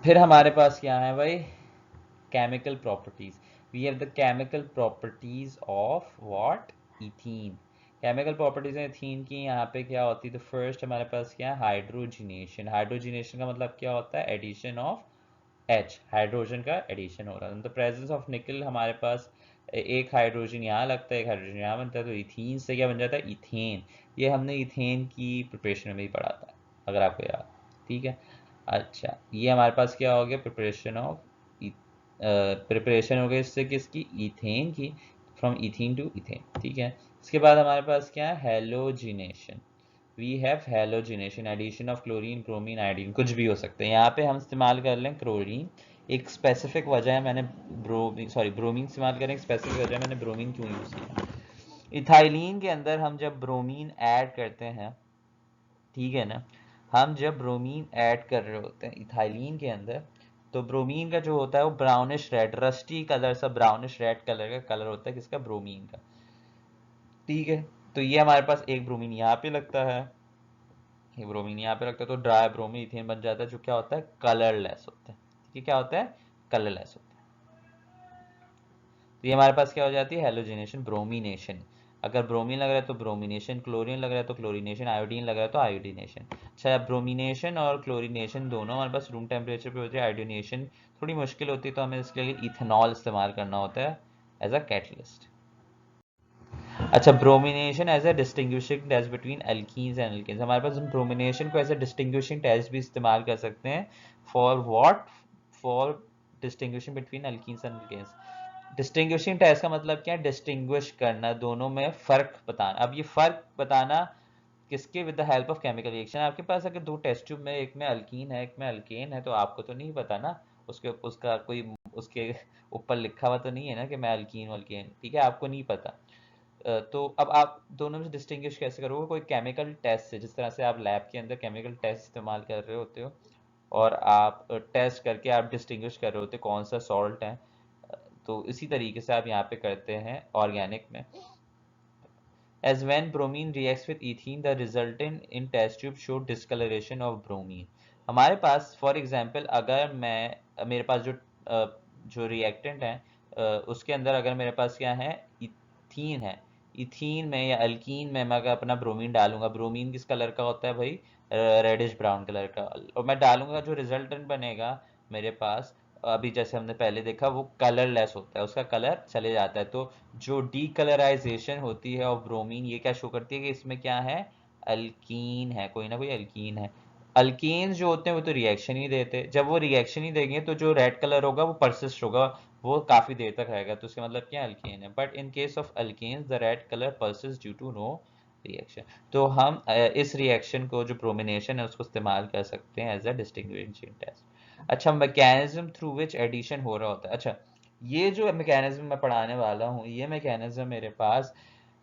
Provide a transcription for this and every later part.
फिर हमारे पास क्या है भाई, chemical properties. We have the chemical properties of what, ethene. Chemical properties है इथीन की, यहाँ पे क्या होती है, तो फर्स्ट हमारे पास क्या है, हाइड्रोजिनेशन। हाइड्रोजिनेशन का मतलब क्या होता है, एडिशन ऑफ H, हाइड्रोजन का एडिशन हो रहा है। द प्रेजेंस ऑफ निकल हमारे पास एक हाइड्रोजन यहाँ लगता है, एक हाइड्रोजन यहाँ बनता है, तो इथीन से क्या बन जाता है, इथेन। ये हमने इथेन की प्रिपरेशन में भी पढ़ा था, अगर आपको याद, ठीक है। अच्छा, ये हमारे पास क्या हो गया, प्रिपरेशन ऑफ, प्रिपरेशन हो गई इससे किसकी, इथेन की, फ्रॉम इथीन टू इथेन, ठीक है। इसके बाद हमारे पास क्या है, halogenation. We have halogenation, addition of chlorine, bromine, iodine, कुछ भी हो सकते हैं। यहाँ पे हम इस्तेमाल कर लें क्लोरीन, एक स्पेसिफिक वजह है मैंने ब्रोमीन इस्तेमाल करें, एक स्पेसिफिक वजह है मैंने ब्रोमीन क्यों यूज़ किया। इथाइलिन के अंदर हम जब ब्रोमीन ऐड करते हैं, ठीक है ना, हम जब ब्रोमीन ऐड कर रहे होते हैं इथाइलिन के अंदर, तो ब्रोमीन का जो होता है वो ब्राउनिश रेड, रस्टी कलर सा ब्राउनिश रेड कलर का कलर होता है, किसका, ब्रोमीन का, ठीक है। तो ये हमारे पास एक ब्रोमीन यहाँ पे लगता है, ये ब्रोमीन यहाँ पे लगता है, तो ड्राई ब्रोमीन इथेन बन जाता है, जो क्या होता है, कलरलेस होता है, ठीक है, क्या होता है, कलरलेस होता है। तो ये हमारे पास क्या हो जाती है, हेलोजिनेशन, ब्रोमिनेशन। अगर ब्रोमीन लग रहा है तो ब्रोमिनेशन, क्लोरीन लग रहा है तो क्लोरीनेशन, आयोडीन लग रहा है तो आयोडीनेशन। अच्छा, ब्रोमिनेशन और क्लोरीनेशन दोनों हमारे पास रूम टेम्परेचर पे होती है। आयोडीनेशन थोड़ी मुश्किल होती है, तो हमें इसके लिए इथेनॉल इस्तेमाल करना होता है एज अ कैटलिस्ट। अच्छा, bromination as a distinguishing test between alkenes and alkanes, हमारे पास हम ब्रोमिनेशन को एज अ डिस्टिंग्विशिंग टेस्ट भी इस्तेमाल कर सकते हैं। For what, for distinguishing between alkenes and alkanes. Distinguishing test का मतलब क्या है, डिस्टिंग्विश करना, दोनों में फर्क बताना। अब ये फर्क बताना किसके, with the help of chemical reaction. आपके पास अगर दो टेस्ट ट्यूब में, एक में अल्कीन है एक में अल्केन है, तो आपको तो नहीं पता ना, उसके उसका कोई उसके ऊपर लिखा हुआ तो नहीं है ना कि मैं अल्कीन हूं अल्केन, ठीक है, आपको नहीं पता। तो अब आप दोनों में से डिस्टिंग्विश कैसे करोगे, कोई केमिकल टेस्ट से, जिस तरह से आप लैब के अंदर केमिकल टेस्ट इस्तेमाल कर रहे होते हो, और आप टेस्ट करके आप डिस्टिंग्विश कर रहे होते हो कौन सा सॉल्ट है, तो इसी तरीके से आप यहाँ पे करते हैं ऑर्गेनिक में। As when bromine reacts with ethene, the resultant in test tube show discoloration of bromine. हमारे पास फॉर एग्जांपल, अगर मैं, मेरे पास जो रिएक्टेंट है, उसके अंदर अगर मेरे पास क्या है, इथीन है, इथीन में या अल्कीन में मैं अगर अपना ब्रोमीन डालूंगा, ब्रोमीन किस कलर का होता है भाई, रेडिश ब्राउन कलर का, और मैं डालूंगा, जो रिजल्टेंट बनेगा मेरे पास, अभी जैसे हमने पहले देखा, वो कलरलेस होता है, उसका कलर चले जाता है। तो जो डीकलराइजेशन होती है ऑफ ब्रोमीन, ये क्या शो करती है कि इसमें क्या है, अल्कीन है, कोई ना कोई अल्कीन है। अल्केन्स जो होते हैं वो तो रिएक्शन ही देते हैं, जब वो रिएक्शन ही देंगे तो जो रेड कलर होगा वो परसिस्ट होगा, वो काफी देर तक रहेगा, तो इसका मतलब क्या, अल्केन है। But in case of alkanes the red colour persist due to no reaction. तो हम इस रिएक्शन को, जो प्रोमिनेशन है, उसको इस्तेमाल कर सकते हैं एज अ डिस्टिंग्विशिंग टेस्ट। अच्छा, मैकेनिज्म थ्रू विच एडिशन हो रहा होता है। अच्छा, ये जो मैकेनिज्म मैं पढ़ाने वाला हूँ, ये मैकेनिज्म मेरे पास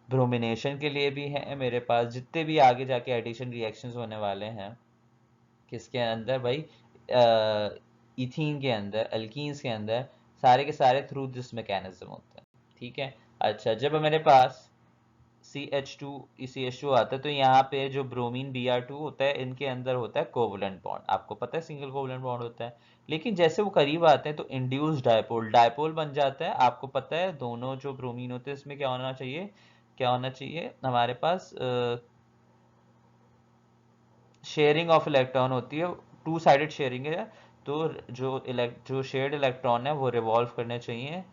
ब्रोमिनेशन के लिए भी है, मेरे पास जितने भी आगे जाके एडिशन रिएक्शंस होने वाले हैं, किसके अंदर भाई, इथीन के अंदर, अल्कीन्स के अंदर, सारे के सारे थ्रू दिस मैकेनिज्म होता है, ठीक है। अच्छा, जब मेरे पास CH2 आता है, तो यहाँ पे जो ब्रोमीन Br2 होता है, इनके अंदर होता है कोवलेंट बॉन्ड, आपको पता है सिंगल कोवलेंट बॉन्ड होता है। लेकिन जैसे वो करीब आते हैं तो इंड्यूस डायपोल, डायपोल बन जाता है। आपको पता है दोनों जो ब्रोमीन होते हैं, इसमें क्या होना चाहिए, क्या होना चाहिए हमारे पास, शेयरिंग ऑफ इलेक्ट्रॉन होती है, टू साइडेड शेयरिंग है। तो जो शेयर्ड इलेक्ट्रॉन है वो रिवॉल्व करने चाहिए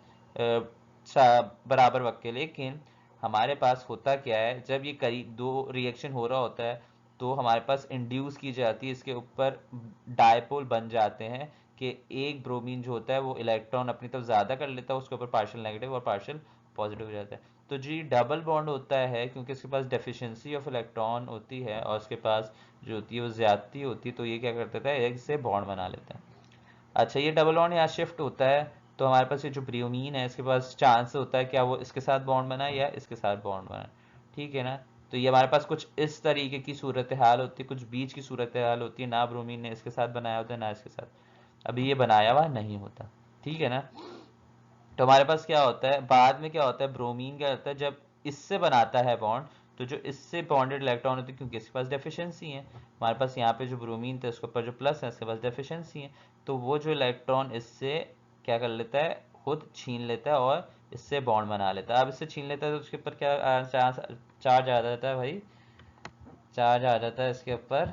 बराबर वक्त के। लेकिन हमारे पास होता क्या है, जब ये करीब दो रिएक्शन हो रहा होता है, तो हमारे पास इंड्यूस की जाती है, इसके ऊपर डायपोल बन जाते हैं, कि एक ब्रोमीन जो होता है वो इलेक्ट्रॉन अपनी तरफ ज़्यादा कर लेता है, उसके ऊपर पार्शियल नेगेटिव और पार्शियल पॉजिटिव हो जाता है। तो जी डबल बॉन्ड होता है, क्योंकि इसके पास डेफिशिएंसी ऑफ इलेक्ट्रॉन होती है, और इसके पास जो होती है वो ज्यादती होती है, तो ये क्या करता था, एक से बॉन्ड बना लेता है। अच्छा, ये डबल बॉन्ड यहाँ शिफ्ट होता है, तो हमारे पास ये जो ब्रोमीन है, इसके पास चांस होता है क्या वो इसके साथ बॉन्ड बनाए या इसके साथ बॉन्ड बनाए, ठीक है ना। तो ये हमारे पास कुछ इस तरीके की सूरत हाल होती है, कुछ बीच की सूरत हाल होती है, ना ब्रोमीन ने इसके साथ बनाया होता है ना इसके साथ, अभी ये बनाया हुआ नहीं होता, ठीक है ना। तो हमारे पास क्या होता है, बाद में क्या होता है, ब्रोमीन क्या होता है, जब इससे बनाता है बॉन्ड, तो जो इससे बॉन्डेड इलेक्ट्रॉन होते हैं, क्योंकि इसके पास डेफिशिएंसी है, हमारे पास यहाँ पे जो ब्रोमीन था उसके ऊपर जो प्लस है इसके पास डेफिशिएंसी है, तो वो जो इलेक्ट्रॉन इससे क्या कर लेता है, खुद छीन लेता है और इससे बॉन्ड बना लेता है। अब इससे छीन लेता है तो उसके ऊपर क्या चार्ज आ जाता है भाई, चार्ज आ जाता है इसके ऊपर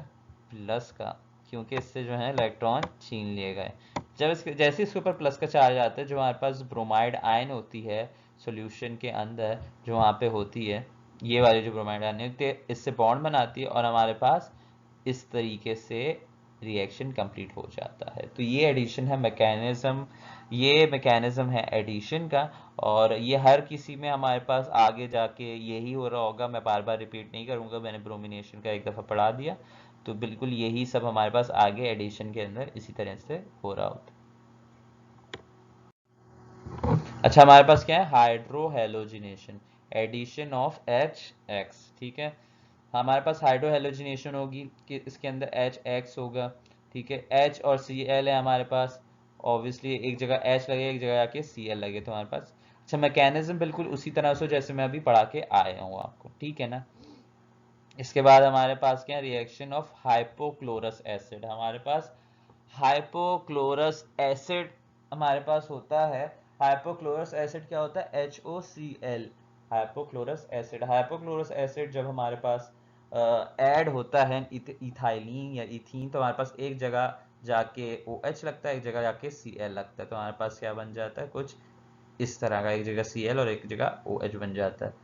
प्लस का, क्योंकि इससे जो है इलेक्ट्रॉन छीन लिए गए। जब इसके जैसे इसके ऊपर प्लस का चार्ज आता है, जो हमारे पास ब्रोमाइड आयन होती है सॉल्यूशन के अंदर जो वहाँ पे होती है, ये वाली जो ब्रोमाइड आयन होती है इससे बॉन्ड बनाती है और हमारे पास इस तरीके से रिएक्शन कंप्लीट हो जाता है। तो ये एडिशन है मैकेनिज्म, ये मैकेनिज्म है एडिशन का, और ये हर किसी में हमारे पास आगे जाके यही हो रहा होगा। मैं बार बार रिपीट नहीं करूंगा, मैंने ब्रोमिनेशन का एक दफ़ा पढ़ा दिया, तो बिल्कुल यही सब हमारे पास आगे एडिशन के अंदर इसी तरह से हो रहा होता है। अच्छा, हमारे पास क्या है, hydro halogenation, addition of HX, ठीक है। हमारे पास हाइड्रो हेलोजिनेशन होगी कि इसके अंदर HX होगा, ठीक है। H और Cl है हमारे पास, ऑब्वियसली एक जगह H लगे एक जगह आके Cl लगे, तो हमारे पास अच्छा मैकेनिज्म बिल्कुल उसी तरह से जैसे मैं अभी पढ़ा के आया हूँ आपको, ठीक है ना। इसके बाद हमारे पास क्या है, रिएक्शन ऑफ हाइपोक्लोरस एसिड, हमारे पास हाइपोक्लोरस एसिड हमारे पास होता है। हाइपोक्लोरस एसिड क्या होता है, HOCl, hypochlorous acid. Hypochlorous acid जब हमारे पास ऐड होता है इथाइलिन या इथीन, तो हमारे पास एक जगह जाके OH लगता है, एक जगह जाके Cl लगता है, तो हमारे पास क्या बन जाता है, कुछ इस तरह का, एक जगह Cl और एक जगह OH बन जाता है।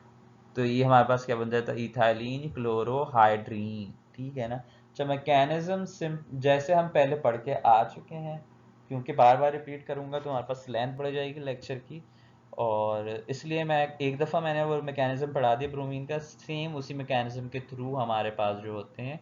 तो ये हमारे पास क्या बन जाता है, इथाइलिन क्लोरोहाइड्रीन, ठीक है ना। अच्छा, मैकेनिज्म जैसे हम पहले पढ़ के आ चुके हैं, क्योंकि बार बार रिपीट करूंगा तो हमारे पास लेंथ बढ़ जाएगी लेक्चर की, और इसलिए मैं एक दफ़ा मैंने वो मैकेनिज्म पढ़ा दिया ब्रोमीन का, सेम उसी मैकेनिज्म के थ्रू हमारे पास जो होते हैं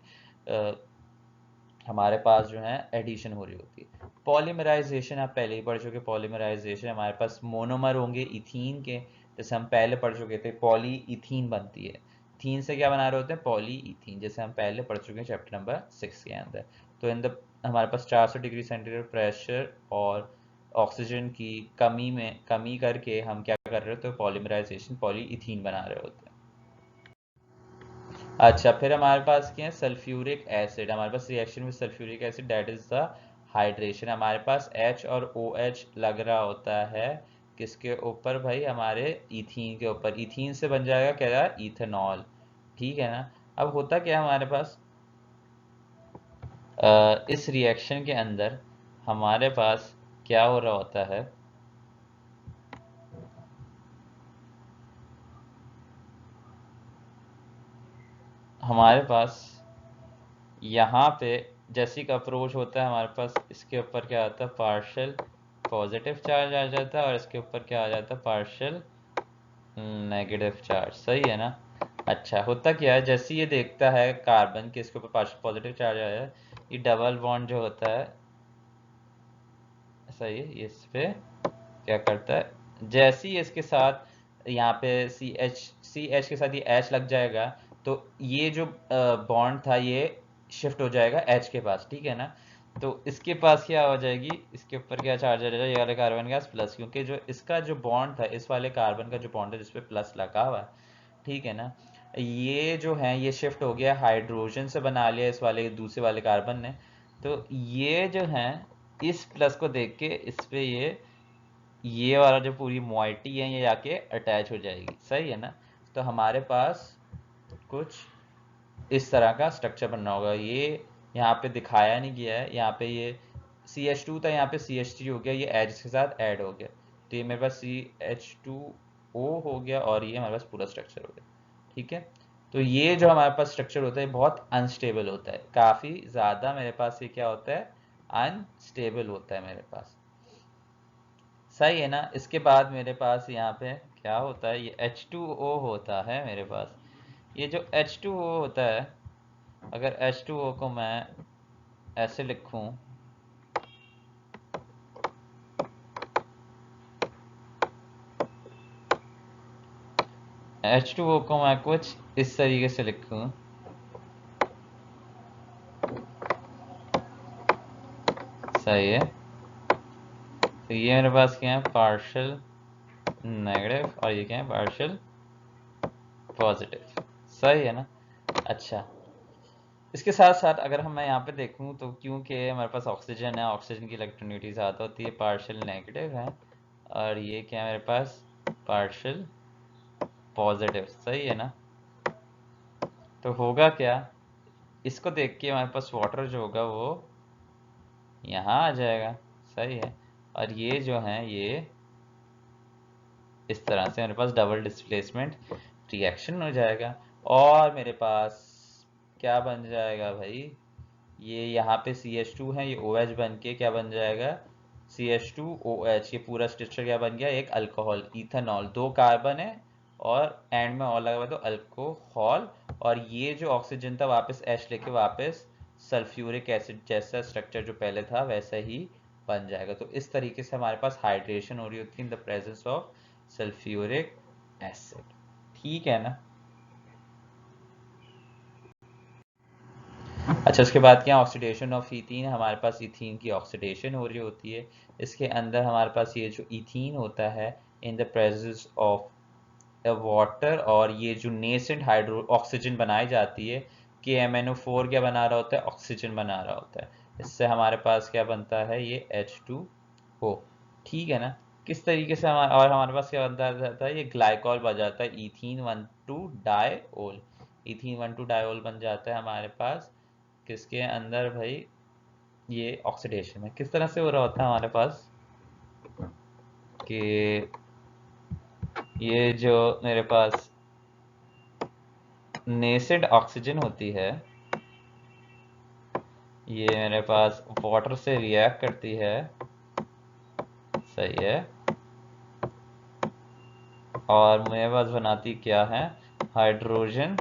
हमारे पास जो है एडिशन हो रही होती है। पॉलीमराइजेशन आप पहले ही पढ़ चुके, पॉलीमराइजेशन हमारे पास मोनोमर होंगे इथीन के, जैसे हम पहले पढ़ चुके थे, पॉली इथीन बनती है, इथीन से क्या बना रहे होते हैं, पॉली इथीन, जैसे हम पहले पढ़ चुके हैं चैप्टर नंबर 6 के अंदर। तो इन द हमारे पास 400 डिग्री सेंटीग्रेड प्रेशर और ऑक्सीजन की कमी करके हम क्या कर रहे होते हैं, पॉलीमराइजेशन पॉली इथीन बना रहे होते हैं। अच्छा, फिर हमारे पास क्या है, सल्फ्यूरिक एसिड, हमारे पास reaction with sulphuric acid, that is the hydration. हमारे पास H और OH लग रहा होता है किसके ऊपर भाई, हमारे इथीन के ऊपर, इथीन से बन जाएगा क्या, इथेनॉल, ठीक है ना। अब होता क्या है हमारे पास इस रिएक्शन के अंदर हमारे पास क्या हो रहा होता है, हमारे पास यहाँ पे जैसे का अप्रोच होता है हमारे पास, इसके ऊपर क्या आता है, पार्शियल पॉजिटिव चार्ज आ जाता है, और इसके ऊपर क्या आ जाता है, पार्शियल नेगेटिव चार्ज, सही है ना। अच्छा, होता क्या है, जैसे ये देखता है कार्बन के इसके ऊपर पार्शियल पॉजिटिव चार्ज आया है, ये डबल बॉन्ड जो होता है, सही है, इस पे क्या करता है, जैसे ही इसके साथ यहाँ पे सी एच के साथ ये H लग जाएगा, तो ये जो बॉन्ड था ये शिफ्ट हो जाएगा H के पास, ठीक है ना। तो इसके पास क्या हो जाएगी, इसके ऊपर क्या चार्ज आ जाएगा, ये वाले कार्बन गैस प्लस, क्योंकि जो इसका जो बॉन्ड था, इस वाले कार्बन का जो बॉन्ड है जिसपे प्लस लगा हुआ है, ठीक है ना, ये जो है ये शिफ्ट हो गया हाइड्रोजन से बना लिया इस वाले दूसरे वाले कार्बन ने। तो ये जो है इस प्लस को देख के इस पे ये वाला जो पूरी मोइटी है ये जाके अटैच हो जाएगी, सही है ना। तो हमारे पास कुछ इस तरह का स्ट्रक्चर बनना होगा। ये यहाँ पे दिखाया नहीं गया है, यहाँ पे ये CH2 था, यहाँ पे CH3 हो गया, ये H के साथ ऐड हो गया, तो ये मेरे पास CH2O हो गया, और ये हमारे पास पूरा स्ट्रक्चर हो गया, ठीक है। तो ये जो हमारे पास स्ट्रक्चर होता है बहुत अनस्टेबल होता है, काफ़ी ज़्यादा मेरे पास ये क्या होता है, अनस्टेबल होता है मेरे पास, सही है ना। इसके बाद मेरे पास यहाँ पे क्या होता है, ये H2O होता है मेरे पास। ये जो H2O होता है, अगर H2O को मैं ऐसे लिखूं, H2O को मैं कुछ इस तरीके से लिखूं, सही है। तो ये मेरे पास क्या है, पार्शियल नेगेटिव, और ये क्या है, पार्शियल पॉजिटिव, सही है ना। अच्छा, इसके साथ साथ अगर हम मैं यहाँ पे देखूँ तो क्योंकि हमारे पास ऑक्सीजन है, ऑक्सीजन की इलेक्ट्रोनेगेटिविटी ज़्यादा होती है, पार्शियल नेगेटिव है, और ये क्या है मेरे पास पार्शियल पॉजिटिव, सही है ना। तो होगा क्या, इसको देख के हमारे पास वाटर जो होगा वो यहाँ आ जाएगा, सही है। और ये जो है ये इस तरह से मेरे पास डबल डिस्प्लेसमेंट रिएक्शन हो जाएगा, और मेरे पास क्या बन जाएगा भाई, ये यहाँ पे CH2 है, ये OH बन के क्या बन जाएगा CH2OH, ये पूरा स्ट्रक्चर क्या बन गया, एक अल्कोहल इथेनॉल, दो कार्बन है और एंड में और लगा हुआ तो अल्कोहल, और ये जो ऑक्सीजन था वापस H लेके वापस सल्फ्यूरिक एसिड जैसा स्ट्रक्चर जो पहले था वैसा ही बन जाएगा। तो इस तरीके से हमारे पास हाइड्रेशन हो रही होती है in the presence of sulphuric acid, ठीक है ना। अच्छा, उसके बाद क्या ऑक्सीडेशन ऑफ इथीन, हमारे पास इथीन की ऑक्सीडेशन हो रही होती है। इसके अंदर हमारे पास ये जो इथीन होता है in the presence of water, और ये जो नेसेंट हाइड्रो ऑक्सीजन बनाई जाती है कि MnO4 क्या बना रहा होता है, ऑक्सीजन बना रहा होता है। इससे हमारे पास क्या बनता है, ये H2O, ठीक है ना। किस तरीके से और हमारे पास क्या बनता जाता है, ये ग्लाइकॉल बन जाता है, इथीन 1,2 डायोल, इथीन 1,2 डायोल बन जाता है हमारे पास किसके अंदर भाई, ये ऑक्सीडेशन में किस तरह से हो रहा होता है हमारे पास कि ये जो मेरे पास नेसेंट ऑक्सीजन होती है ये मेरे पास वाटर से रिएक्ट करती है, सही है, और मेरे पास बनाती क्या है, हाइड्रोजन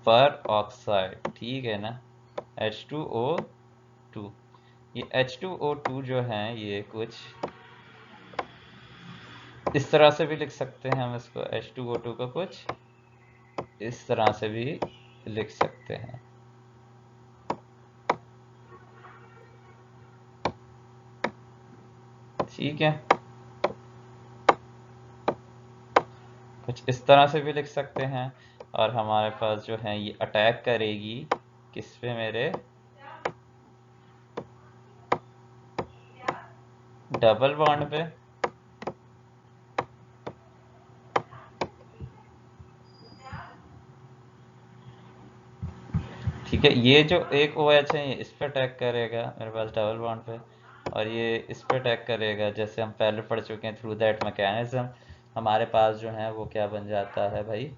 पर ऑक्साइड, ठीक है ना, H2O2। ये H2O2 जो है ये कुछ इस तरह से भी लिख सकते हैं हम इसको, H2O2 को कुछ इस तरह से भी लिख सकते हैं, ठीक है, कुछ इस तरह से भी लिख सकते हैं। और हमारे पास जो है ये अटैक करेगी किस पे, मेरे डबल बॉन्ड पे, ठीक है। ये जो एक OH है ये इस पे अटैक करेगा मेरे पास डबल बॉन्ड पे, और ये इस पे अटैक करेगा, जैसे हम पहले पढ़ चुके हैं, थ्रू दैट मैकेनिज्म हमारे पास जो है वो क्या बन जाता है भाई,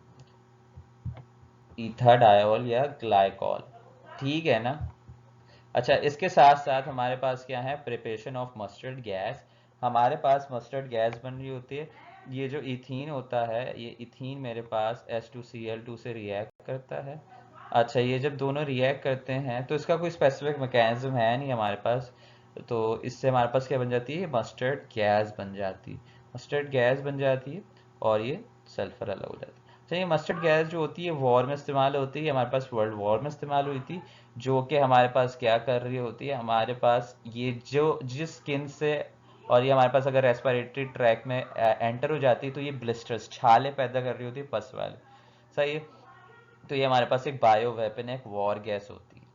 ईथा डायोल या ग्लाइकॉल, ठीक है ना। अच्छा, इसके साथ साथ हमारे पास क्या है, प्रिपरेशन ऑफ मस्टर्ड गैस, हमारे पास मस्टर्ड गैस बन रही होती है। ये जो इथीन होता है ये इथीन मेरे पास H2Cl2 से रिएक्ट करता है। अच्छा, ये जब दोनों रिएक्ट करते हैं तो इसका कोई स्पेसिफिक मैकेनिज्म है नहीं हमारे पास, तो इससे हमारे पास क्या बन जाती है, मस्टर्ड गैस बन जाती है, मस्टर्ड गैस बन जाती है, और ये सल्फर अलग हो जाता है। तो ये मस्टर्ड गैस जो होती है वॉर में इस्तेमाल होती है, हमारे पास वर्ल्ड वॉर में इस्तेमाल हुई थी, जो कि हमारे पास क्या कर रही होती है, हमारे पास ये जो जिस स्किन से, और ये हमारे पास अगर रेस्पिरेटरी ट्रैक में एंटर हो जाती है तो ये ब्लिस्टर्स छाले पैदा कर रही होती है पस वाले, सही है। तो ये हमारे पास एक बायो वेपन, एक वॉर गैस होती है,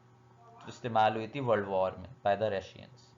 जो इस्तेमाल हुई थी वर्ल्ड वॉर में बाय द रशियंस।